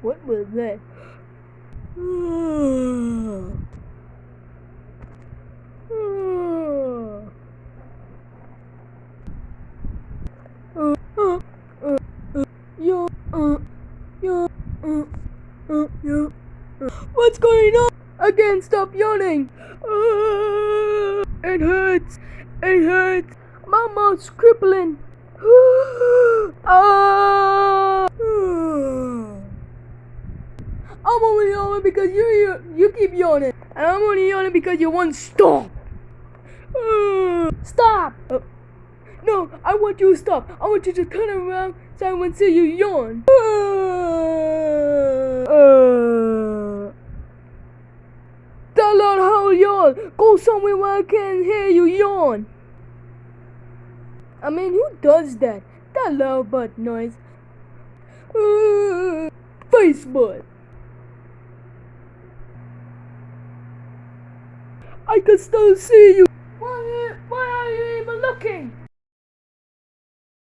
What was that? Yo, yo, yo. What's going on? I can't stop yawning. It hurts. It hurts. My mouth's crippling. I'm only yawning because you keep yawning, and I'm only yawning because you won't stop. Stop! No, I want you to stop. I want you to turn around so I won't see you yawn. That loud how yawn. Go somewhere where I can hear you yawn. I mean, who does that? That loud butt noise. Face butt. I can still see you.